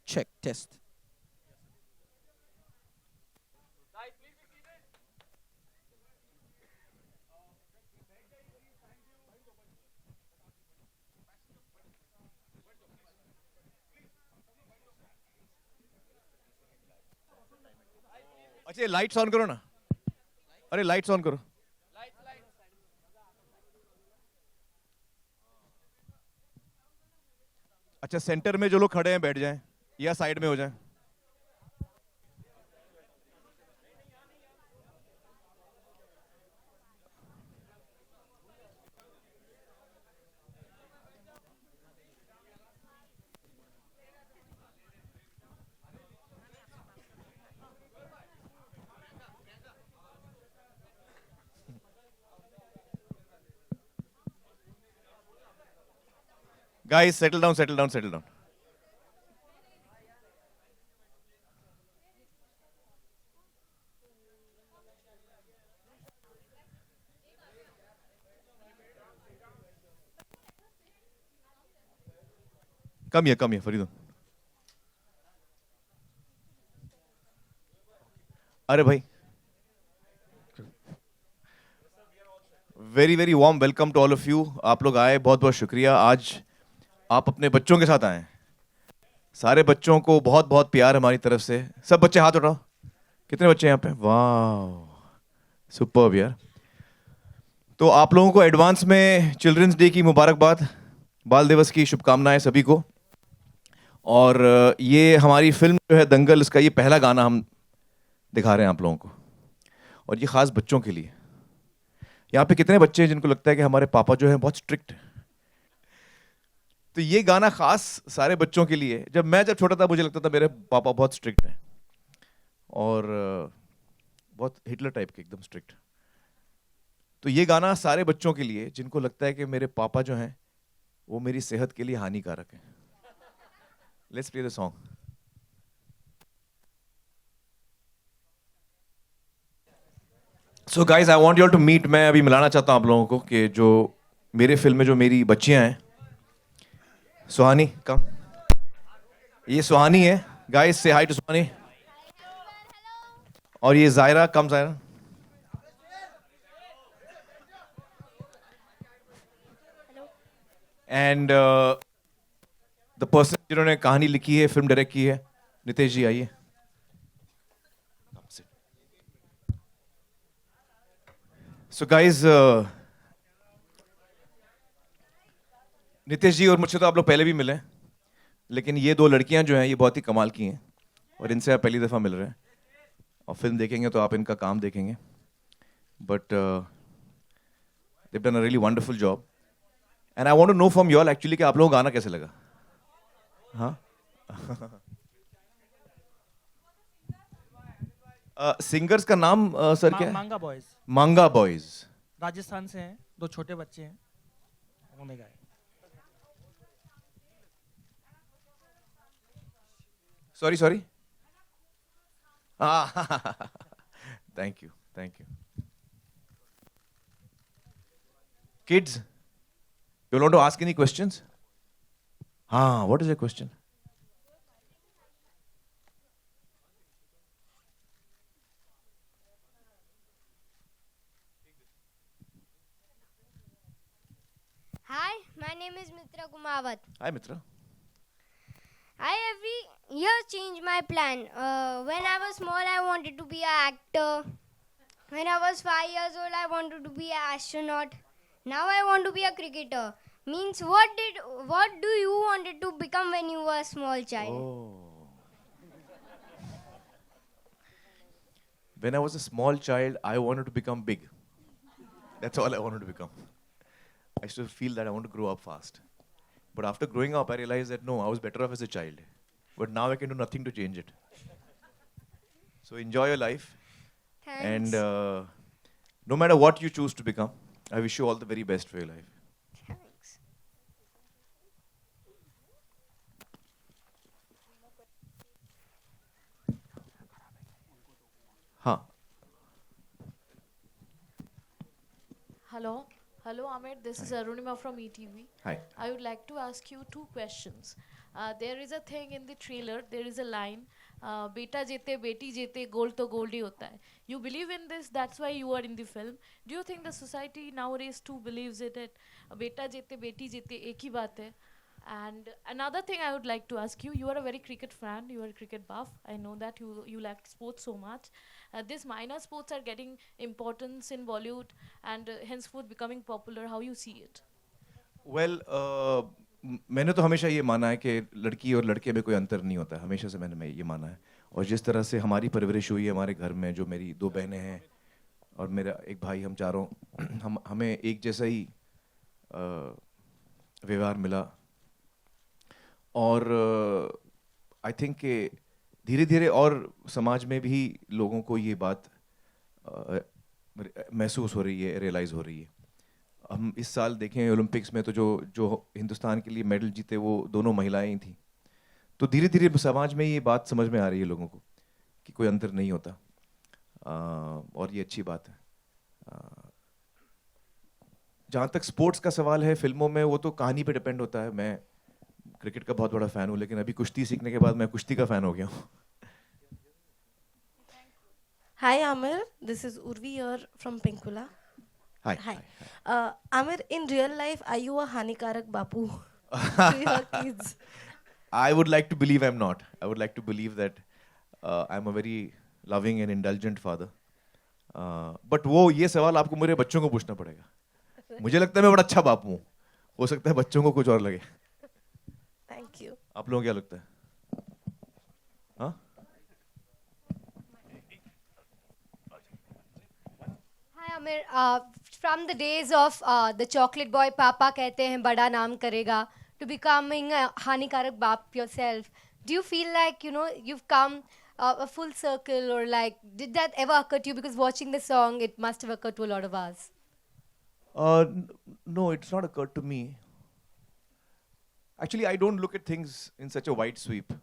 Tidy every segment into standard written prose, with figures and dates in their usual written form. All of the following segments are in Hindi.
Check, test. अच्छा, लाइट्स ऑन करो ना. अरे लाइट्स ऑन करो. अच्छा, सेंटर में जो लोग खड़े हैं बैठ जाएं या साइड में हो जाएं. Guys, settle down, settle down, settle down. Come ये फरीदो. अरे भाई, very very warm welcome to all of you. आप लोग आए, बहुत बहुत शुक्रिया. आज आप अपने बच्चों के साथ आए. सारे बच्चों को बहुत बहुत प्यार हमारी तरफ से. सब बच्चे हाथ उठाओ. कितने बच्चे हैं यहाँ पे? वाह, सुपर्ब यार. तो आप लोगों को एडवांस में चिल्ड्रंस डे की मुबारकबाद, बाल दिवस की शुभकामनाएं सभी को. और ये हमारी फिल्म जो है दंगल, इसका ये पहला गाना हम दिखा रहे हैं आप लोगों को, और ये खास बच्चों के लिए. यहाँ पे कितने बच्चे हैं जिनको लगता है कि हमारे पापा जो है बहुत स्ट्रिक्ट है? तो ये गाना खास सारे बच्चों के लिए. जब छोटा था मुझे लगता था मेरे पापा बहुत स्ट्रिक्ट हैं, और बहुत हिटलर टाइप के, एकदम स्ट्रिक्ट. तो ये गाना सारे बच्चों के लिए जिनको लगता है कि मेरे पापा जो हैं वो मेरी सेहत के लिए हानिकारक है. Let's play the song. So guys, I want you all to meet. मैं अभी मिलाना चाहता हूँ आप लोगों को कि जो मेरे फिल्म में जो मेरी बच्चियां हैं. सुहानी, कम. ये सुहानी है. गाइस, से हाई टू सुहानी. और ये जायरा, कम जायरा. एंड द पर्सन जिन्होंने कहानी लिखी है, फिल्म डायरेक्ट की है, नितेश जी, आइए. सो गाइज, नितेश जी और मुझसे तो आप लोग पहले भी मिले हैं, लेकिन ये दो लड़कियां जो हैं ये बहुत ही कमाल की हैं, और इनसे आप पहली दफ़ा मिल रहे हैं. और फिल्म देखेंगे तो आप इनका काम देखेंगे. But they've done a really wonderful job. And I want to know from you all actually कि आप लोगों को गाना कैसे लगा. हाँ. सिंगर्स का नाम सर क्या है? मांगा बॉयज मांगा बॉयज. राजस्थान से हैं, दो छोटे बच्चे हैं, उन्होंने गाए. Sorry sorry. Thank you, thank you. Kids, you want to ask any questions? हाँ, what is your question? Hi, my name is Mitra Kumawat. Hi Mitra. I every year change my plan. When I was small, I wanted to be an actor. When I was 5 years old, I wanted to be an astronaut. Now I want to be a cricketer. Means what do you wanted to become when you were a small child? Oh. When I was a small child, I wanted to become big. That's all I wanted to become. I used to feel that I want to grow up fast. But after growing up, I realized that no, I was better off as a child. But now I can do nothing to change it. So enjoy your life. Thanks. And no matter what you choose to become, I wish you all the very best for your life. Thanks. हाँ. Hello. Hello, Amit. This is Arunima from ETV. Hi. I would like to ask you two questions. There is a thing in the trailer, there is a line, beta jete, beti jete, gold to gold hi hota hai. You believe in this, that's why you are in the film. Do you think the society nowadays too believes it, that beta jete, beti jete, ek hi baat hai? And another thing I would like to ask you, you are a very cricket fan, you are a cricket buff. I know that you like sports so much. These minor sports are getting importance in Bollywood and henceforth becoming popular. How you see it? Well मैंने तो हमेशा ये माना है कि लड़की और लड़के में कोई अंतर नहीं होता है, हमेशा से मैंने ये माना है। और जिस तरह से हमारी परवरिश हुई है हमारे घर में, जो मेरी 2 बहनें हैं और मेरा एक भाई, हम चारों हमें एक जैसा ही व्यवहार मिला। और आई थिंक कि धीरे धीरे और समाज में भी लोगों को ये बात महसूस हो रही है, रियलाइज़ हो रही है। हम इस साल देखें ओलंपिक्स में तो जो हिंदुस्तान के लिए मेडल जीते वो दोनों महिलाएं ही थी। तो धीरे धीरे समाज में ये बात समझ में आ रही है लोगों को कि कोई अंतर नहीं होता, और ये अच्छी बात है। जहाँ तक स्पोर्ट्स का सवाल है, फिल्मों में वो तो कहानी पे डिपेंड होता है। मैं क्रिकेट का बहुत बड़ा फ़ैन हूँ, लेकिन अभी कुश्ती सीखने के बाद मैं कुश्ती का फ़ैन हो गया हूँ। Hi Amir, this is Urvi here from Pinkula. Hi. Hi. Amir, in real life, are you a Hanikarak Bapu to your kids? I would like to believe I'm not. I would like to believe that I'm a very loving and indulgent father. But वो ये सवाल आपको मेरे बच्चों को पूछना पड़ेगा। मुझे लगता है मैं बड़ा अच्छा बाप हूँ, हो सकता है बच्चों को कुछ और लगे। Thank you. आप लोगों को क्या लगता है? हाँ? Hi Amir, from the days of the chocolate boy Papa कहते हैं बड़ा नाम करेगा, to becoming a Hanikarak Bap yourself, do you feel like you've come a full circle, or like did that ever occur to you? Because watching the song, it must have occurred to a lot of us. No, it's not occurred to me. Actually, I don't look at things in such a wide sweep.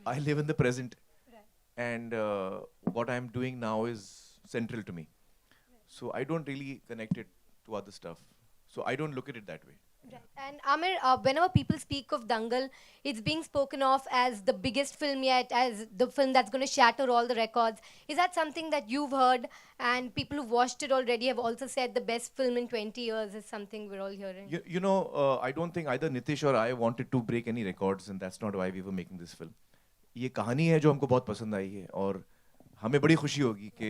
I live in the present, and what I'm doing now is central to me. So I don't really connect it to other stuff. So I don't look at it that way. And Amir, whenever people speak of Dangal, it's being spoken of as the biggest film yet, as the film that's going to shatter all the records. Is that something that you've heard, and people who've watched it already have also said the best film in 20 years is something we're all hearing? I don't think either Nitish or I wanted to break any records, and that's not why we were making this film. ये कहानी है जो हमको बहुत पसंद आई है, और हमें बड़ी खुशी होगी कि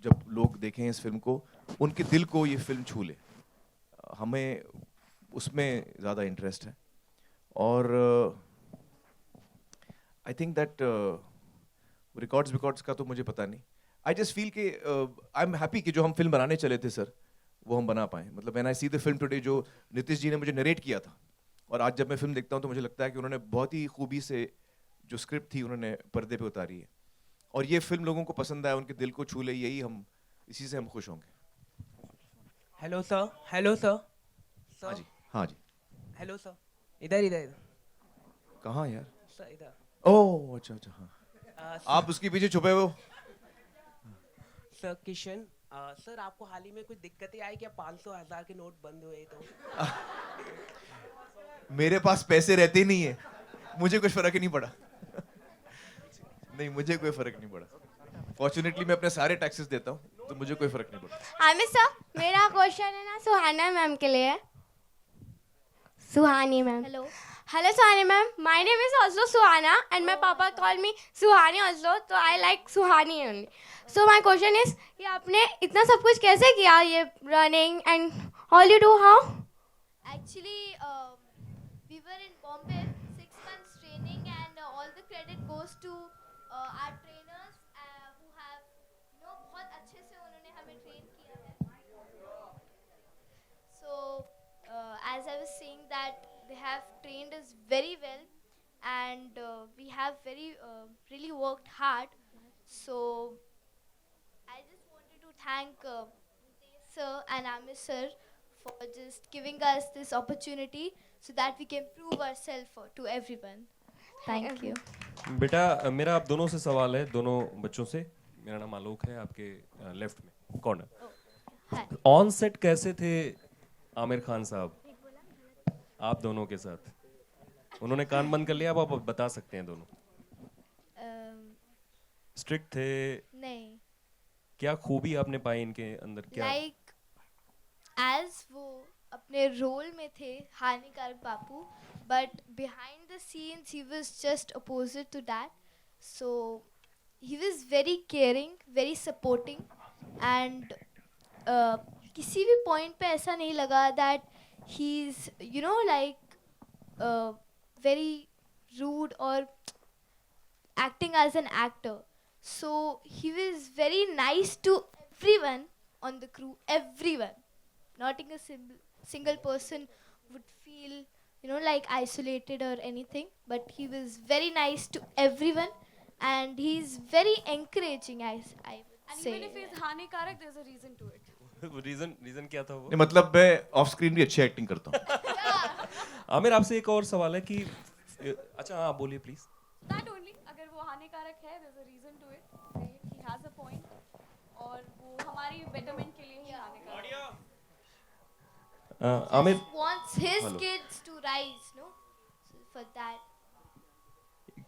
जब लोग देखें इस फिल्म को, उनके दिल को ये फिल्म छू ले। हमें उसमें ज़्यादा इंटरेस्ट है, और आई थिंक दैट रिकॉर्ड्स का तो मुझे पता नहीं। आई जस्ट फील कि आई एम हैप्पी कि जो हम फिल्म बनाने चले थे सर, वो हम बना पाए। मतलब when I see the film today, जो नितिश जी ने मुझे नरेट किया था, और आज जब मैं फिल्म देखता हूँ तो मुझे लगता है कि उन्होंने बहुत ही खूबी से जो स्क्रिप्ट थी उन्होंने पर्दे पे उतारी है, और ये फिल्म लोगों को पसंद आया, उनके दिल को छू ले, यही हम, इसी से हम खुश होंगे। Hello sir, hello sir. हाँ जी, हाँ जी। हेलो सर, इधर इधर। कहाँ यार? सर इधर। ओह अच्छा अच्छा, हाँ। आप उसके पीछे छुपे हो। सर किशन, सर आपको हाल ही में कुछ दिक्कतें आई क्या? 500,000 के नोट बंद हुए तो? मेरे पास पैसे रहते ही नहीं है, मुझे कुछ फर्क ही नहीं पड़ा। नहीं, मुझे कोई फर्क नहीं पड़ा। फॉर्चुनेटली मैं अपने सारे टैक्सेस देता हूँ, तो मुझे कोई फर्क नहीं पड़ा। आमिर सर, मेरा क्वेश्चन है ना सुहाना मैम के लिए। सुहानी ma'am. Hello. Hello Suhani ma'am, my name is also Suhana and my papa called me Suhani also, so I like Suhani only. So my question is, ये आपने इतना सब कुछ कैसे किया, ये running and all you do how? Actually, we were in Bombay, 6 months training, and all the credit goes to our trainers who have, बहुत अच्छे से उन्होंने हमें train किया है. So, as I was saying that they have trained us very well, and we have really worked hard. So, I just wanted to thank Nitesh sir and Amir sir for just giving us this opportunity so that we can prove ourselves to everyone. Thank you. बेटा मेरा आप दोनों से सवाल है, दोनों बच्चों से। मेरा नाम आलोक है, आपके लेफ्ट में कॉर्नर। Hi. ऑन सेट कैसे थे आमिर खान साहब, आप दोनों के साथ उन्होंने कान बंद कर लिया, अब आप बता सकते हैं दोनों। स्ट्रिक्ट थे? नहीं, क्या खूबी आपने पाई इनके अंदर? क्या लाइक एज वो अपने रोल में थे हानिकारक Bapu, but behind the scenes he was just opposite to that. So he was very caring, very supporting, and किसी भी पॉइंट पे ऐसा नहीं लगा that he is you know like very rude और acting as an actor. So he was very nice to everyone on the crew, everyone. Not a single person would feel, like isolated or anything. But he was very nice to everyone, and he's very encouraging, I would And say. even if he's Hanikarak, there's a reason to it. Reason क्या था वो? नहीं, मतलब मैं ऑफ स्क्रीन भी अच्छी एक्टिंग करता हूँ। आमिर, आपसे एक और सवाल है कि अच्छा हाँ बोलिए प्लीज। That only, अगर वो हानिकारक है, there's a reason to it. He has a point. और वो हमारी betterment के लिए ही हानिकारक है. Aamir, Wants his Hello. kids to rise, no? So for that.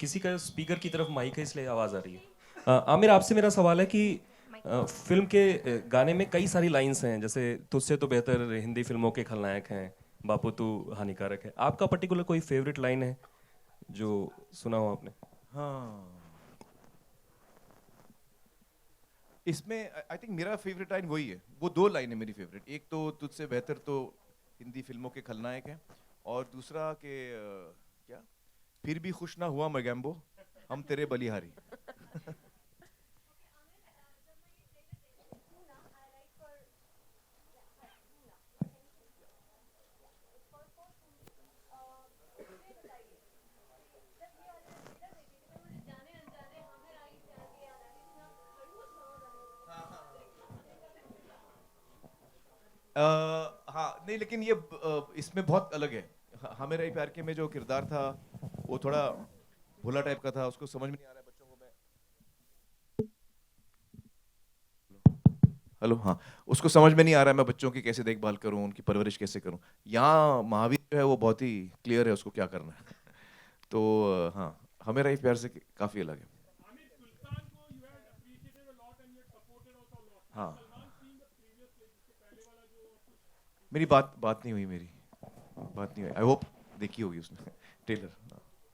किसी का स्पीकर की तरफ माइक है इसलिए आवाज आ रही है। आमिर, आपसे मेरा सवाल है कि फिल्म के गाने में कई सारी लाइंस हैं, जैसे तुझसे तो बेहतर हिंदी फिल्मों के खलनायक हैं, बापू तू हानिकारक है। आपका पर्टिकुलर कोई फेवरेट लाइन है जो सुना हो आपने? हाँ, इसमें आई थिंक मेरा फेवरेट लाइन वही है। वो दो लाइन है मेरी फेवरेट। एक तो तुझसे बेहतर तो हिंदी फिल्मों के खलनायक हैं, और दूसरा के क्या, फिर भी खुश ना हुआ मैगैम्बो, हम तेरे बलिहारी। हाँ नहीं, लेकिन ये इसमें बहुत अलग है। हमें रही प्यार के में जो किरदार था वो थोड़ा भोला टाइप का था, उसको समझ में नहीं आ रहा है बच्चों को। मैं हेलो, हाँ, उसको समझ में नहीं आ रहा है मैं बच्चों की कैसे देखभाल करूं, उनकी परवरिश कैसे करूं। यहाँ महावीर जो है वो बहुत ही क्लियर है उसको क्या करना है। तो हाँ, हमें रही प्यार से काफी अलग है। हाँ, मेरी बात नहीं हुई, बात नहीं हुई। आई होप देखी होगी उसने trailer.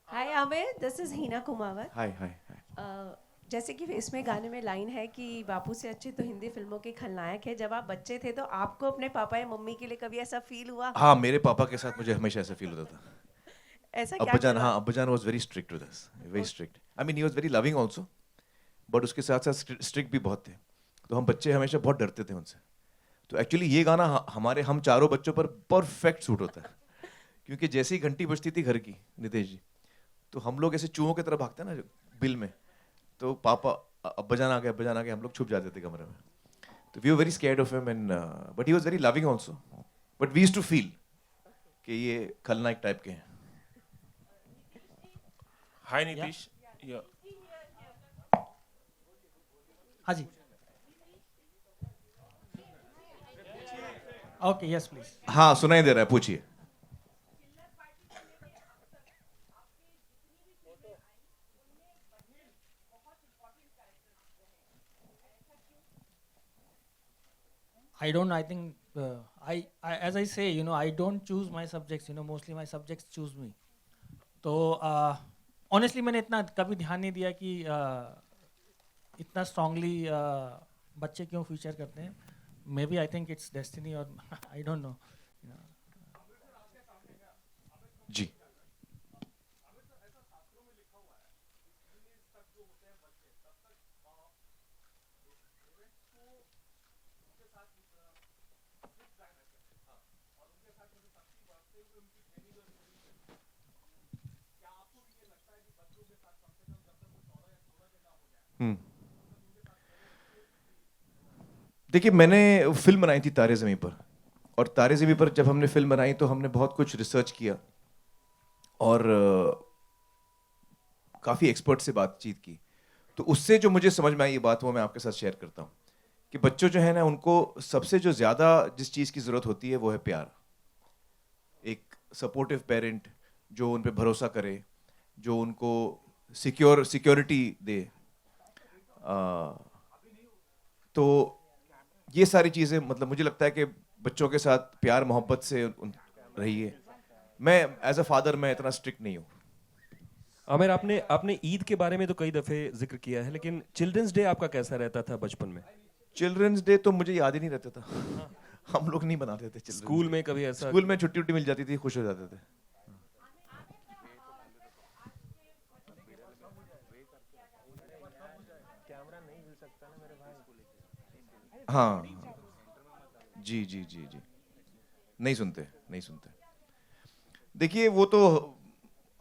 Hi Aamir, this is Heena Kumawat. Hi hi hi. जैसे कि इसमें गाने में लाइन है कि बापू से अच्छे तो हिंदी फिल्मों के खलनायक है। जब आप बच्चे थे तो आपको अपने पापा या मम्मी के लिए कभी ऐसा फील हुआ? हाँ, मेरे पापा के साथ मुझे हमेशा ऐसा फील होता था। ऐसा क्या? अब्बाजान, हाँ, अब्बाजान was very strict with us, very strict. I mean he was very loving also, but उसके साथ साथ स्ट्रिक्ट भी बहुत थे। तो हम बच्चे हमेशा बहुत डरते थे उनसे। तो एक्चुअली ये गाना हम चारों बच्चों पर परफेक्ट सूट होता है, क्योंकि जैसे ही घंटी बजती थी घर की, नितेश जी, तो हम लोग ऐसे चूहों की तरह भागते हैं ना बिल में, तो पापा अब्बाजान आ गए, हम लोग छुप जाते थे कमरे में। तो we were very scared of him, and but he was very loving also, but we used to feel कि ये खलनायक टाइप के हैं। हाय नीतीश। हाँ जी, ओके, यस प्लीज। हाँ, सुनाई दे रहा है, पूछिए। I don't. I think I as I say, I don't choose my subjects. Mostly my subjects choose me. तो honestly मैंने इतना कभी ध्यान नहीं दिया कि इतना strongly बच्चे क्यों फीचर करते हैं. Maybe I think it's destiny or I don't know. जी, देखिए, मैंने फिल्म बनाई थी तारे ज़मीं पर, और तारे ज़मीं पर जब हमने फिल्म बनाई तो हमने बहुत कुछ रिसर्च किया और काफ़ी एक्सपर्ट से बातचीत की। तो उससे जो मुझे समझ में आई ये बात, वो मैं आपके साथ शेयर करता हूँ कि बच्चों जो है ना, उनको सबसे जो ज़्यादा जिस चीज़ की ज़रूरत होती है वो है प्यार। सपोर्टिव पेरेंट जो उन पे भरोसा करे, जो उनको सिक्योरिटी दे, तो ये सारी चीज़ें मतलब मुझे लगता है कि बच्चों के साथ प्यार मोहब्बत से रहिए। मैं एज अ फादर मैं इतना स्ट्रिक्ट नहीं हूँ। आमिर, आपने आपने ईद के बारे में तो कई दफ़े जिक्र किया है, लेकिन चिल्ड्रंस डे आपका कैसा रहता था बचपन में? चिल्ड्रंस डे तो मुझे याद ही नहीं रहता था। हम लोग नहीं बनाते थे चिल्ड्रंस। स्कूल में कभी ऐसा? स्कूल में छुट्टी उट्टी मिल जाती थी, खुश हो जाते थे। हाँ जी जी जी जी, नहीं सुनते, नहीं सुनते। देखिए वो तो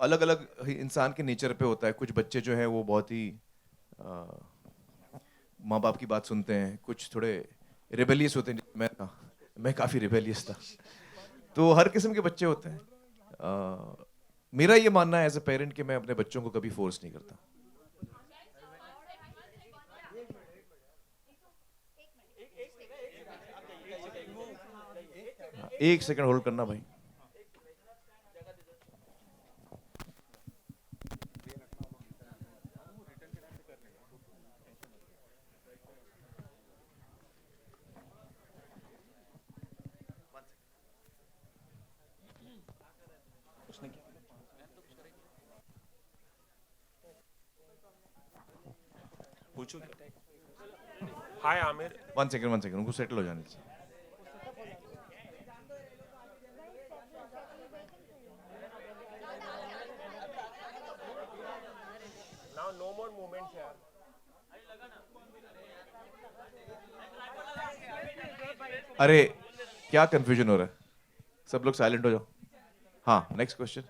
अलग अलग इंसान के नेचर पे होता है। कुछ बच्चे जो हैं वो बहुत ही माँ बाप की बात सुनते हैं, कुछ थोड़े रिबेलियस होते हैं। मैं काफ़ी रिबेलियस था। तो हर किस्म के बच्चे होते हैं। मेरा ये मानना है एज अ पेरेंट कि मैं अपने बच्चों को कभी फोर्स नहीं करता। एक सेकंड होल्ड करना भाई। पूछो। हाय आमिर। वन सेकंड उनको सेटल हो जाने दीजिए। Now no more movements here. अरे क्या कंफ्यूजन हो रहा है? सब लोग साइलेंट हो जाओ। हाँ, नेक्स्ट क्वेश्चन।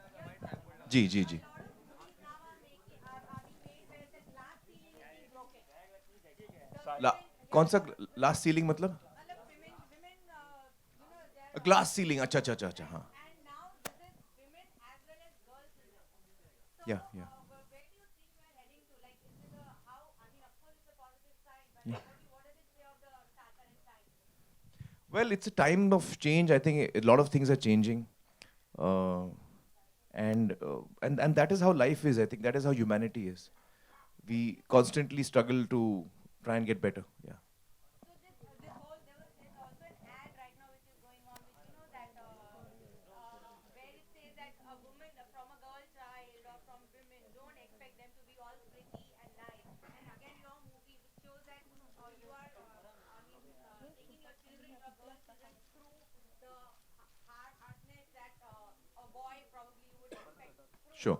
जी जी जी। कौन सा लास्ट सीलिंग मतलब? ग्लास सीलिंग, अच्छा अच्छा अच्छा अच्छा, हाँ। या well, it's a time of change. I think a lot of things are changing, and that is how life is. I think that is how humanity is. We constantly struggle to try and get better. Yeah. Sure.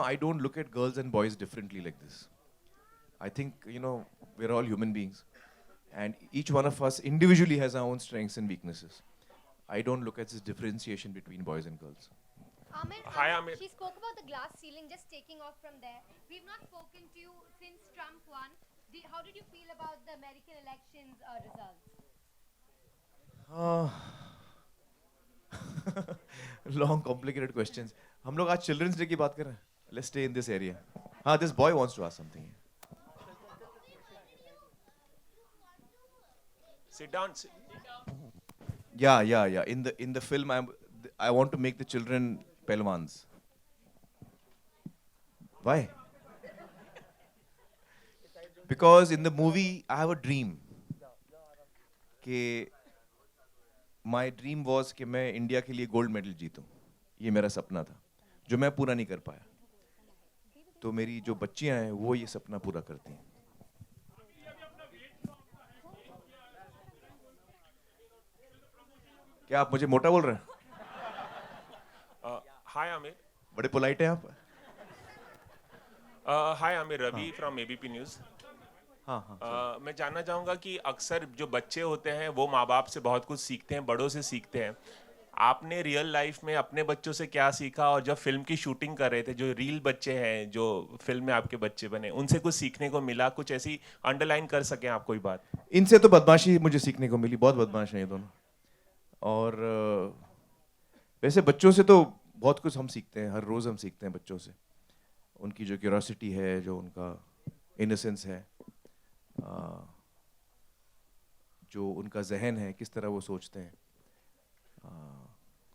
I don't look at girls and boys differently like this. I think, we're all human beings. And each one of us individually has our own strengths and weaknesses. I don't look at this differentiation between boys and girls. Hi, Amir. She spoke about the glass ceiling, just taking off from there. We've not spoken to you since Trump won. How did you feel about the American elections results? Long, complicated questions. हम लोग आज चिल्ड्रंस डे की बात कर रहे हैं. Let's stay in this area. हाँ, this boy wants to ask something. Sit down. Yeah. In the film, I want to make the children Pelwans. Why? Because in the movie, I have a dream. My dream was कि मैं इंडिया के लिए गोल्ड मेडल जीतूं. ये मेरा सपना था, जो मैं पूरा नहीं कर पाया. तो मेरी जो बच्चियां हैं, वो ये सपना पूरा करती हैं. क्या आप मुझे मोटा बोल रहे हैं? हाय आमिर. बड़े पोलाइट हैं आप. Hi Aamir, Ravi from ABP news. हाँ. मैं जानना चाहूँगा कि अक्सर जो बच्चे होते हैं वो माँ बाप से बहुत कुछ सीखते हैं, बड़ों से सीखते हैं. आपने रियल लाइफ में अपने बच्चों से क्या सीखा, और जब फिल्म की शूटिंग कर रहे थे, जो रियल बच्चे हैं जो फिल्म में आपके बच्चे बने, उनसे कुछ सीखने को मिला? कुछ ऐसी अंडरलाइन कर सकें आप कोई बात? इनसे तो बदमाशी मुझे सीखने को मिली. बहुत बदमाश हैं ये दोनों. और वैसे बच्चों से तो बहुत कुछ हम सीखते हैं. हर रोज़ हम सीखते हैं बच्चों से. उनकी जो क्यूरोसिटी है, जो उनका इनोसेंस है, जो उनका जहन है, किस तरह वो सोचते हैं.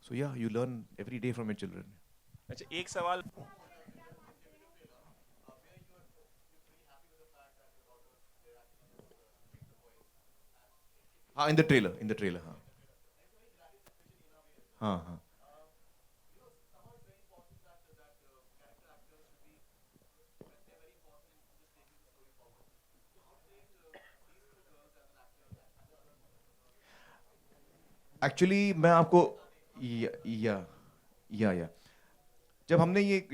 सो या you learn every day from your children. अच्छा, एक सवाल. हाँ, इन द ट्रेलर, हाँ. हाँ, हाँ. एक्चुअली मैं आपको या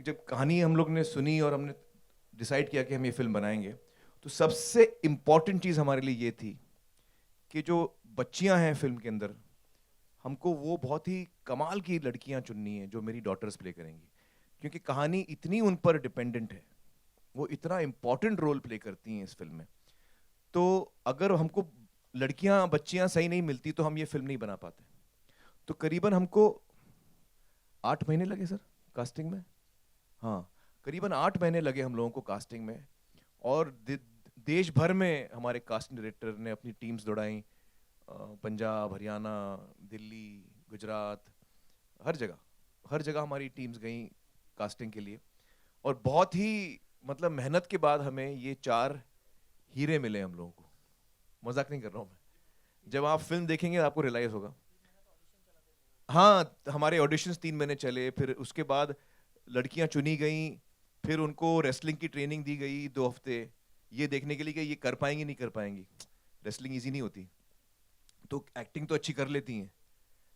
जब कहानी हम लोग ने सुनी और हमने डिसाइड किया कि हम ये फिल्म बनाएंगे, तो सबसे इम्पोर्टेंट चीज़ हमारे लिए ये थी कि जो बच्चियां हैं फिल्म के अंदर, हमको वो बहुत ही कमाल की लड़कियां चुननी है जो मेरी डॉटर्स प्ले करेंगी, क्योंकि कहानी इतनी उन पर डिपेंडेंट है, वो इतना इम्पोर्टेंट रोल प्ले करती हैं इस फिल्म में. तो अगर हमको लड़कियां बच्चियां सही नहीं मिलती तो हम ये फिल्म नहीं बना पाते. तो करीबन हमको 8 महीने लगे सर कास्टिंग में. हाँ, करीबन 8 महीने लगे हम लोगों को कास्टिंग में. और देश भर में हमारे कास्टिंग डायरेक्टर ने अपनी टीम्स दौड़ाई. पंजाब, हरियाणा, दिल्ली, गुजरात, हर जगह हमारी टीम्स गई कास्टिंग के लिए. और बहुत ही मतलब मेहनत के बाद हमें ये 4 हीरे मिले हम लोगों को. मजाक नहीं कर रहा हूँ मैं. जब आप फिल्म देखेंगे आपको रियलाइज होगा. हाँ, हमारे ऑडिशंस 3 महीने चले, फिर उसके बाद लड़कियां चुनी गई, फिर उनको रेसलिंग की ट्रेनिंग दी गई 2 हफ्ते, ये देखने के लिए कि ये कर पाएंगी नहीं कर पाएंगी. रेसलिंग इजी नहीं होती. तो एक्टिंग तो अच्छी कर लेती हैं,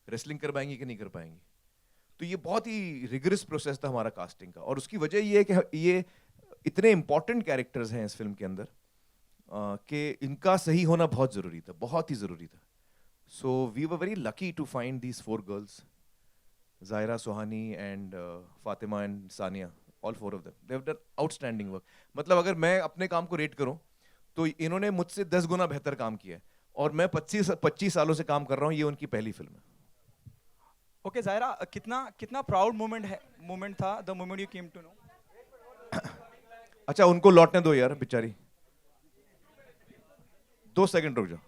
रेसलिंग कर पाएंगी कि नहीं कर पाएंगी. तो ये बहुत ही रिगरस प्रोसेस था हमारा कास्टिंग का. और उसकी वजह ये है कि ये इतने इंपॉर्टेंट कैरेक्टर्स हैं इस फिल्म के अंदर कि इनका सही होना बहुत ज़रूरी था, बहुत ही ज़रूरी था. So we were very lucky to find these 4 girls, Zaira, Sohani and Fatima and Sania, all 4 of them. They have done outstanding work. मतलब अगर मैं अपने काम को रेट करूं तो इन्होंने मुझसे 10 गुना बेहतर काम किया है. और मैं 25 सालों से काम कर रहा हूं. ये उनकी पहली फिल्म है. ओके जायरा, कितना प्राउड मोमेंट था the moment you came to know. अच्छा, उनको लौटने दो यार बेचारी. 2 सेकंड रुक जाओ.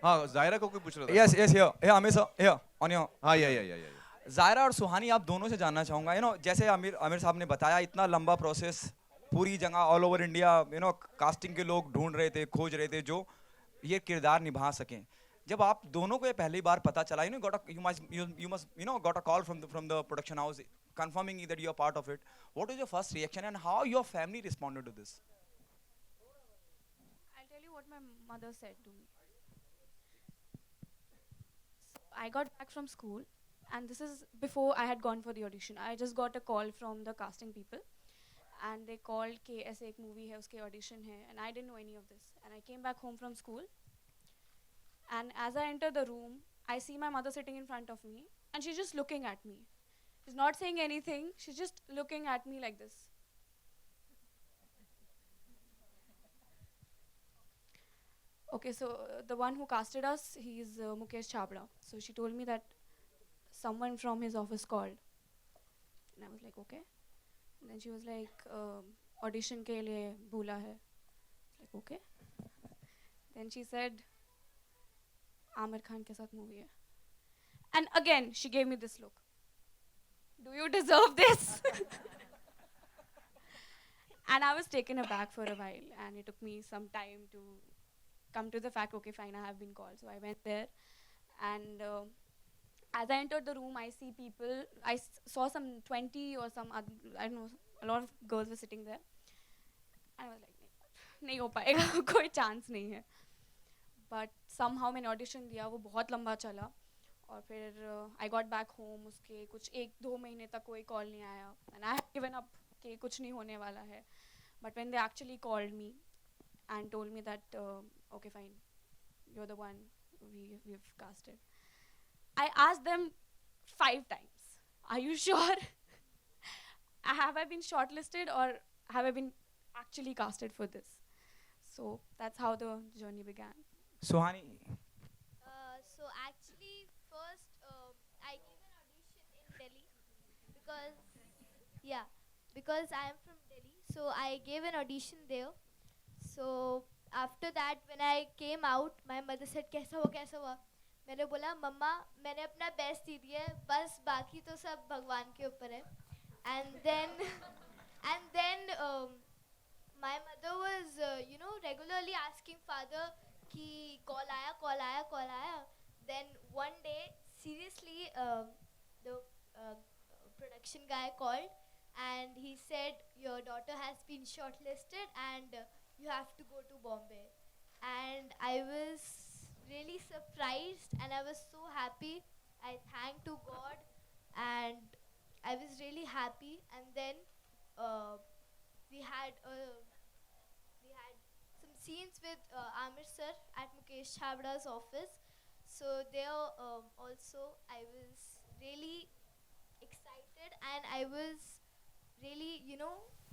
हाँ, जायरा को कोई पूछ रहा था. Yes here Aamir sir, here on your. हाँ, या. जायरा और सुहानी, आप दोनों से जानना चाहूंगा, जैसे आमिर साहब ने बताया, इतना लंबा प्रोसेस, पूरी जगह ऑल ओवर इंडिया कास्टिंग के लोग ढूंढ रहे थे, खोज रहे थे जो ये किरदार निभा सकें. जब आप दोनों को ये पहली बार पता चला, you must got a call from the production house confirming that you are part of it. What was your first reaction and how your family responded to this? I'll tell you what my mother said to me. I got back from school, and this is before I had gone for the audition. I just got a call from the casting people, and they called कि ऐसे एक movie है, उसके audition है, and I didn't know any of this. And I came back home from school, and as I enter the room, I see my mother sitting in front of me, and she's just looking at me. She's not saying anything. She's just looking at me like this. Okay, so the one who casted us, he's Mukesh Chhabra. So she told me that someone from his office called. And I was like, okay. And then she was like, audition ke liye bola hai. Like, okay. Then she said, Amir Khan ke sath movie hai. And again, she gave me this look. Do you deserve this? And I was taken aback for a while, and it took me some time to come to the fact, okay, fine, I have been called. So I went there, and as I entered the room, I see people. I saw some 20 or some other, I don't know, a lot of girls were sitting there. And I was like, नहीं हो पाएगा, कोई chance नहीं है. But somehow मैंने audition दिया, वो बहुत लंबा चला. और फिर I got back home, उसके कुछ 1-2 महीने तक कोई call नहीं आया. And I had given up कि कुछ नहीं होने वाला है. But when they actually called me and told me that, okay, fine, you're the one we've casted. I asked them 5 times, are you sure? Have I been shortlisted or have I been actually casted for this? So that's how the journey began. Suhani. So actually, first I gave an audition in Delhi because I am from Delhi. So I gave an audition there. So after that when I came out, my mother said कैसा हुआ कैसा हुआ. मैंने बोला मम्मा मैंने अपना बेस्ट दे दिया है, बस बाकी तो सब भगवान के ऊपर है. And then my mother was regularly asking father कि कॉल आया कॉल आया कॉल आया. Then one day seriously the production guy called and he said your daughter has been shortlisted and you have to go to Bombay. And I was really surprised and I was so happy. I thanked to God and I was really happy. And then we had some scenes with Amir sir at Mukesh Chavda's office. So there also I was really excited and I was really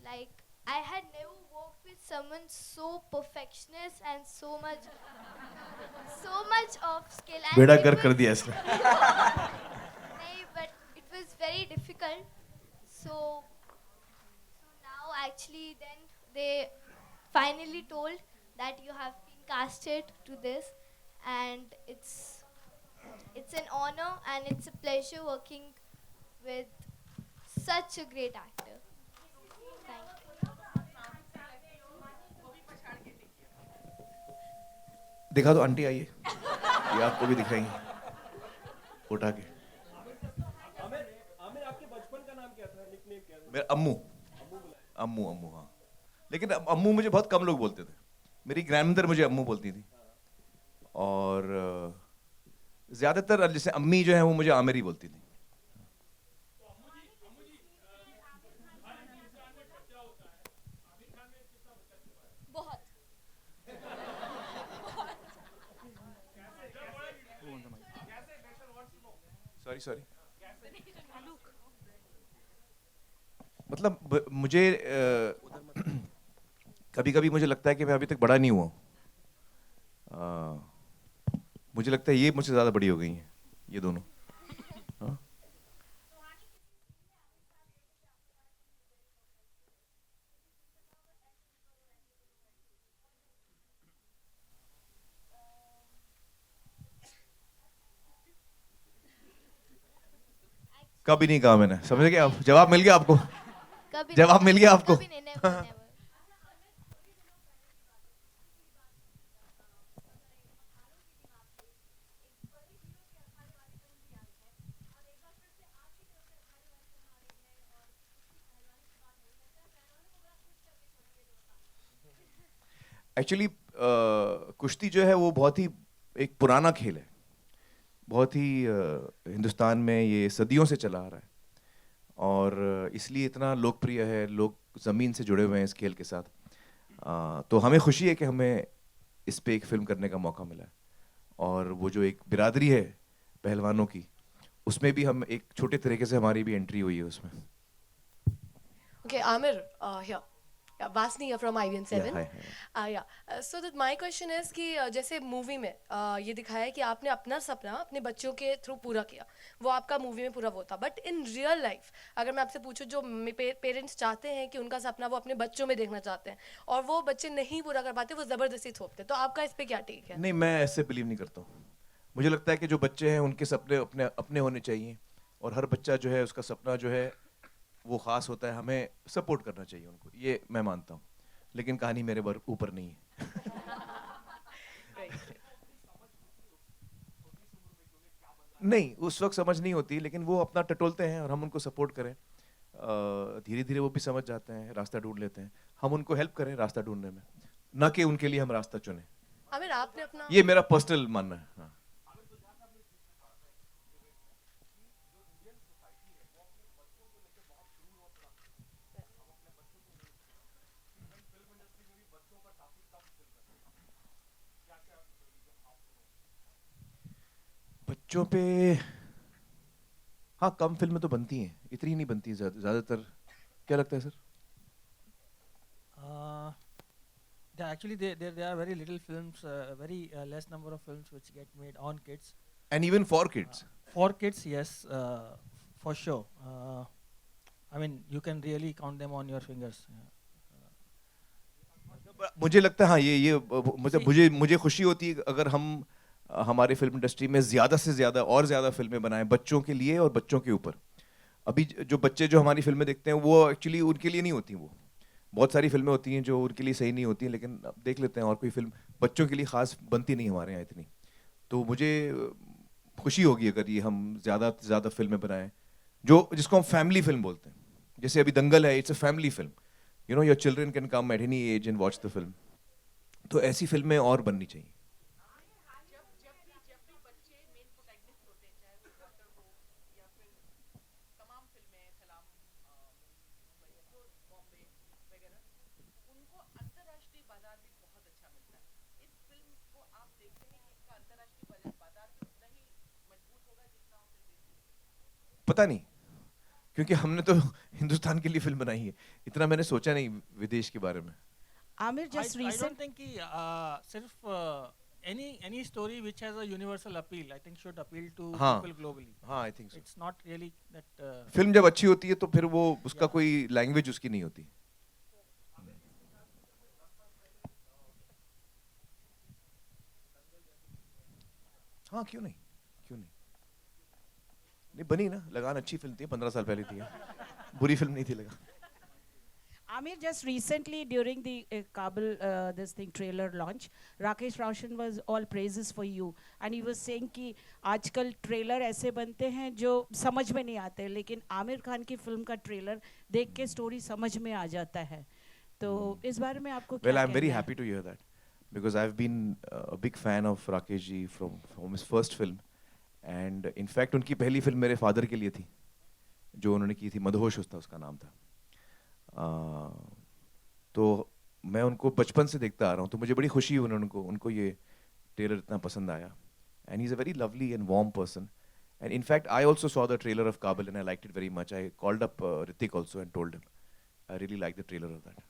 like I had never worked with someone so perfectionist and so much of skill. And बेड़ा it गर्क कर was- दिया इसने. नहीं, but it was very difficult. So now actually then they finally told that you have been casted to this, and it's an honor and it's a pleasure working with such a great actor. Thank you. दिखा दो आंटी, आइए, ये आपको भी दिखाएंगे उठा के. आमिर आपके बचपन का नाम क्या था, निकनेम क्या था? मेरा अम्मू. अम्मू अम्मू हाँ. लेकिन अम्मू मुझे बहुत कम लोग बोलते थे. मेरी ग्रैंडमदर मुझे अम्मू बोलती थी और ज्यादातर जैसे अम्मी जो है वो मुझे आमिर ही बोलती थी. बहुत. सॉरी मतलब मुझे कभी कभी मुझे लगता है कि मैं अभी तक बड़ा नहीं हुआ. मुझे लगता है ये मुझसे ज्यादा बड़ी हो गई हैं ये दोनों. हाँ? कभी नहीं कहा मैंने. समझ गए आप? जवाब मिल गया आपको? कभी जवाब मिल गया आपको? कभी नहीं, never, never. एक्चुअली कुश्ती जो है वो बहुत ही एक पुराना खेल है. बहुत ही हिंदुस्तान में ये सदियों से चला आ रहा है और इसलिए इतना लोकप्रिय है. लोग ज़मीन से जुड़े हुए हैं इस खेल के साथ. तो हमें खुशी है कि हमें इस पे एक फिल्म करने का मौका मिला है. और वो जो एक बिरादरी है पहलवानों की, उसमें भी हम एक छोटे तरीके से हमारी भी एंट्री हुई है उसमें. Okay, Amir, here. Yeah, Vasni here from IVN7. Yeah, hi. Yeah. So that my question is कि जैसे मूवी में ये दिखाया है कि आपने अपना सपना अपने बच्चों के थ्रू पूरा किया, वो आपका मूवी में पूरा वो था. बट इन रियल लाइफ अगर मैं आपसे पूछूं, जो पेरेंट्स चाहते हैं कि उनका सपना वो अपने बच्चों में देखना चाहते हैं और वो बच्चे नहीं पूरा कर पाते, वो ज़बरदस्ती थोपते हैं, तो आपका इस पे क्या टेक है? नहीं, मैं ऐसे बिलीव नहीं करता हूँ. मुझे लगता है कि जो बच्चे हैं उनके सपने अपने अपने होने चाहिए और हर बच्चा जो है उसका सपना जो है वो ख़ास होता है. हमें सपोर्ट करना चाहिए उनको, ये मैं मानता हूँ. लेकिन कहानी मेरे ऊपर नहीं है. नहीं, उस वक्त समझ नहीं होती, लेकिन वो अपना टटोलते हैं और हम उनको सपोर्ट करें. धीरे धीरे वो भी समझ जाते हैं, रास्ता ढूंढ लेते हैं. हम उनको हेल्प करें रास्ता ढूंढने में, ना कि उनके लिए हम रास्ता चुनें. आमिर, आपने अपना ये मेरा पर्सनल मानना है. हाँ. बच्चों पे हाँ कम फिल्में तो बनती हैं, इतनी नहीं बनती ज्यादातर. क्या लगता है sir? Actually, there are very little films, very less number of films which get made on kids. And even for kids. For kids, yes, for sure. I mean, you can really count them on your fingers. मुझे लगता है हाँ ये मतलब मुझे खुशी होती है अगर हम हमारे फिल्म इंडस्ट्री में ज़्यादा से ज़्यादा और ज़्यादा फिल्में बनाएं बच्चों के लिए और बच्चों के ऊपर। अभी जो बच्चे जो हमारी फिल्में देखते हैं वो एक्चुअली उनके लिए नहीं होती, वो बहुत सारी फिल्में होती हैं जो उनके लिए सही नहीं होती हैं, लेकिन अब देख लेते हैं और कोई फिल्म बच्चों के लिए ख़ास बनती नहीं हमारे यहाँ इतनी। तो मुझे खुशी होगी अगर ये हम ज़्यादा से ज़्यादा फिल्में बनाएं जो जिसको हम फैमिली फिल्म बोलते हैं। जैसे अभी दंगल है, it's a family film, you know your children can come at any as and watch the film. तो ऐसी फिल्में और बननी चाहिए। पता नहीं, क्योंकि हमने तो हिंदुस्तान के लिए फिल्म बनाई है, इतना मैंने सोचा नहीं विदेश के बारे में। Aamir just recent I don't think कि सिर्फ any story which has a universal appeal I think should appeal to people globally. हाँ, I think so. It's not really that film जब अच्छी होती है तो फिर वो उसका कोई लैंग्वेज उसकी नहीं होती। हाँ क्यों नहीं, क्यों नहीं, नहीं बनी ना, लगान अच्छी फिल्म थी, 15 साल पहले थी, बुरी फिल्म नहीं थी लगान। Amir, just recently during the Kabul this thing trailer launch, Rakesh Roshan was all praises for you, and he was saying कि आजकल ट्रेलर ऐसे बनते हैं जो समझ में नहीं आते, लेकिन आमिर खान की फिल्म का ट्रेलर देख के स्टोरी समझ में आ जाता है। तो इस बारे में आपको क्या Well, I'm very कहना है? happy to hear that because I've been a big fan of Rakesh ji from his first film, and in fact उनकी पहली फिल्म मेरे फादर के लिए थी जो उन्होंने की थी, मदहोश उसका नाम था। तो मैं उनको बचपन से देखता आ रहा हूँ, तो मुझे बड़ी खुशी हुई उनको ये ट्रेलर इतना पसंद आया। And he is a very lovely and warm person, and in fact I also saw the trailer of Kabul and I liked it very much. I called up Ritik also and told him I really like the trailer of that.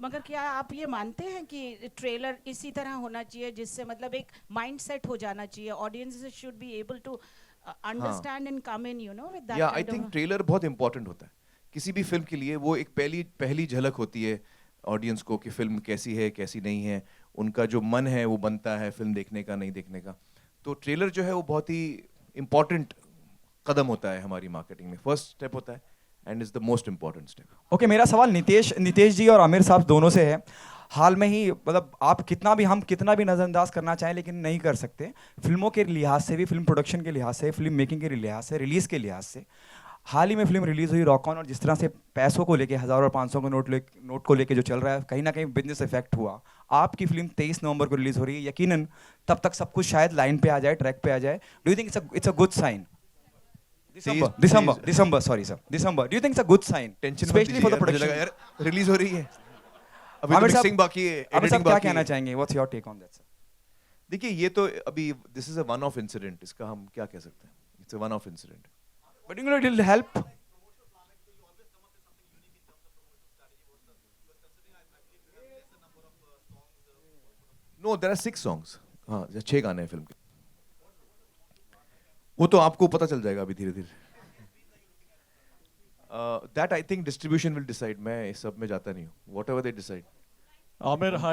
मगर क्या आप ये मानते हैं कि ट्रेलर इसी तरह होना चाहिए जिससे मतलब एक माइंड सेट हो जाना चाहिए, audiences should be able to understand and come in you know with that? या आई थिंक ट्रेलर बहुत इंपॉर्टेंट होता है किसी भी फिल्म के लिए। वो एक पहली झलक होती है ऑडियंस को कि फिल्म कैसी है कैसी नहीं है, उनका जो मन है वो बनता है फिल्म देखने का नहीं देखने का। तो ट्रेलर जो है वो बहुत ही इंपॉर्टेंट कदम होता है हमारी मार्केटिंग में, फर्स्ट स्टेप होता है and is the most important step. Okay, मेरा सवाल नितेश जी और आमिर साहब दोनों से है। हाल में ही मतलब आप कितना भी नज़रअंदाज करना चाहें लेकिन नहीं कर सकते, फिल्मों के लिहाज से भी, फिल्म प्रोडक्शन के लिहाज से, फिल्म मेकिंग के लिहाज से, रिलीज़ के लिहाज से, हाल ही में फिल्म रिलीज हुई रॉक ऑन, और जिस तरह से पैसों को लेके 1000 और 500 के नोट को लेके जो चल रहा है, कहीं ना कहीं बिजनेस इफेक्ट हुआ। आपकी फिल्म 23 नवंबर को रिलीज हो रही है, यकीनन तब तक सब कुछ शायद लाइन पे आ जाए, ट्रैक पे आ जाए। Do you think it's a good sign? December sorry sir, December. Do you think it's a good sign specially for the production? यार रिलीज हो रही है, अभी तो मिक्सिंग बाकी है, एडिटिंग बाकी है। क्या कहना चाहेंगे? What's your take on that sir? देखिए ये तो अभी this is a one of incident, इसका हम क्या कह सकते हैं, it's a one of incident. But it will help. No there are 6 songs, हाँ 6 गाने हैं फिल्म के, वो तो आपको पता चल जाएगा अभी धीरे धीरे। That I think distribution will decide, मैं इस सब में जाता नहीं हूँ, what ever they decide. Amir, hi.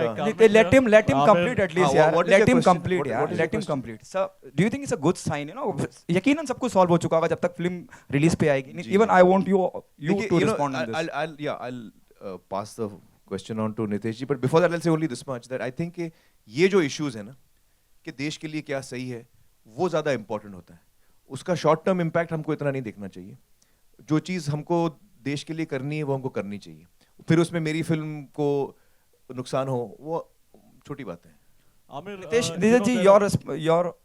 Let him complete at least, यार. What is Let your him question? complete, यार. What is Let your him question? complete. Sir, do you think it's a good sign? You know, यकीनन सब कुछ सॉल्व हो चुका होगा जब तक फिल्म रिलीज पे आएगी. Even I want you to respond on this. I'll pass the question on to Nitesh ji, but before that I'll say only this much, that I think ये जो issues है ना कि देश के लिए क्या सही है, वो ज़्यादा important होता है। उसका शॉर्ट टर्म इम्पैक्ट हमको इतना नहीं देखना चाहिए। जो चीज़ हमको देश के लिए करनी है वो हमको करनी चाहिए, फिर उसमें मेरी फिल्म को नुकसान हो वो छोटी बात है। Amir, Nitesh ji, your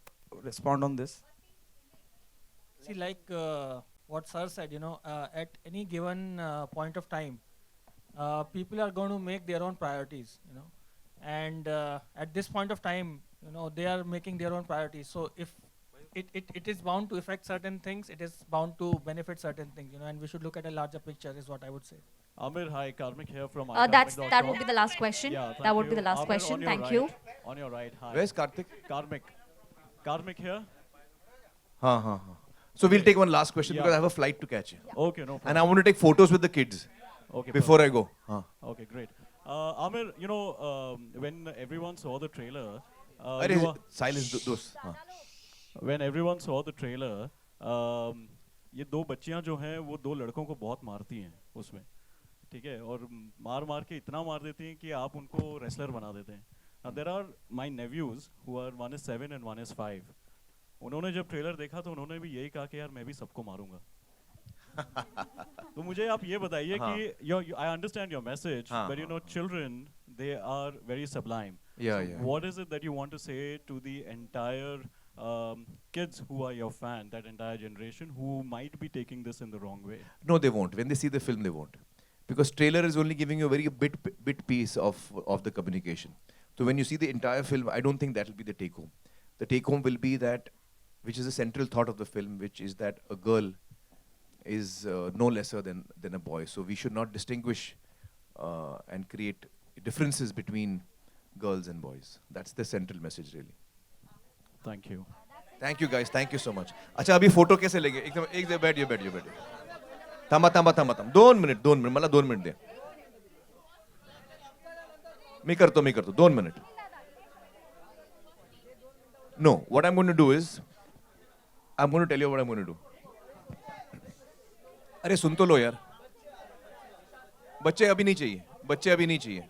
respond on this. See, like what sir said, you know, at any given point of time, people are going to make their own priorities, you know, and at this point of time, you know, they are making their own priorities. So if it is bound to affect certain things, it is bound to benefit certain things, you know, and we should look at a larger picture, is what I would say. Amir, hi, Karmik here from that would be the last question. Yeah, that would be the last Amir, question. Thank right, you. On your right, hi. Where's Karthik? Karmik here. हाँ. So we'll take one last question because I have a flight to catch. Okay, no problem. And I want to take photos with the kids. Okay. Before I go. हाँ. Okay, great. Amir, you know, when everyone saw the trailer, अरे you were- साइलेंस दोस्त हाँ when everyone saw the trailer, ये दो बच्चियां जो हैं वो दो लड़कों को बहुत मारती हैं उसमें, ठीक है, और मार मार के इतना मार देती हैं कि आप उनको रेसलर बना देते हैं. Now there are my nephews who are one is 7 and one is 5. उन्होंने जब ट्रेलर देखा तो उन्होंने भी यही कहा कि यार मैं भी सबको मारूंगा. तो मुझे आप ये बताइए हाँ. कि I understand your message, हाँ, but you know children they are very sublime. Yeah, So yeah. what is it that you want to say to the entire kids who are your fan, that entire generation who might be taking this in the wrong way? No, they won't. When they see the film, they won't, because trailer is only giving you a very bit piece of the communication. So when you see the entire film, I don't think that will be the take home. The take home will be that, which is the central thought of the film, which is that a girl is no lesser than a boy. So we should not distinguish and create differences between girls and boys. That's the central message, really. Thank you. Thank you, guys. Thank you so much. अच्छा अभी फोटो कैसे लेंगे? एक बैठ. थांबा. 2 मिनिट मला 2 मिनिट दे. मी करतो 2 minute. No, what I'm going to do is, I'm going to tell you what I'm going to do. अरे सुन तो लो यार. बच्चे अभी नहीं चाहिए.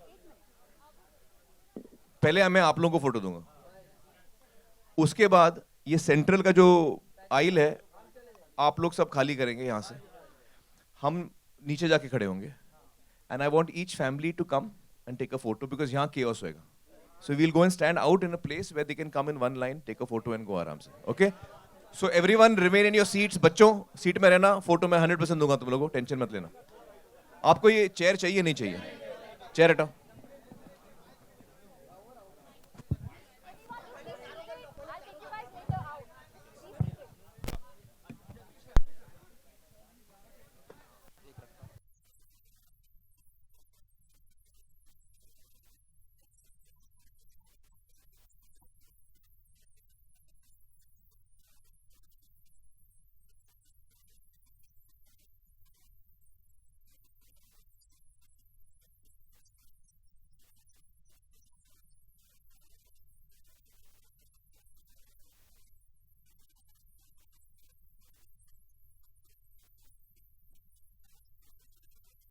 पहले मैं आप लोगों को फोटो दूंगा. उसके बाद ये सेंट्रल का जो आइल है, आप लोग सब खाली करेंगे यहाँ से. हम नीचे जाके खड़े होंगे. And I want each family to come and take a photo, because यहाँ chaos होएगा. So we'll go and stand out in a place where they can come in one line, take a photo and go आराम से. Okay? So everyone remain in your seats. बच्चों सीट में रहना. फोटो में 100% दूंगा तुम लोगों को, टेंशन मत लेना. आपको ये चेयर चाहिए नहीं चाहिए? चेयर हटाओ.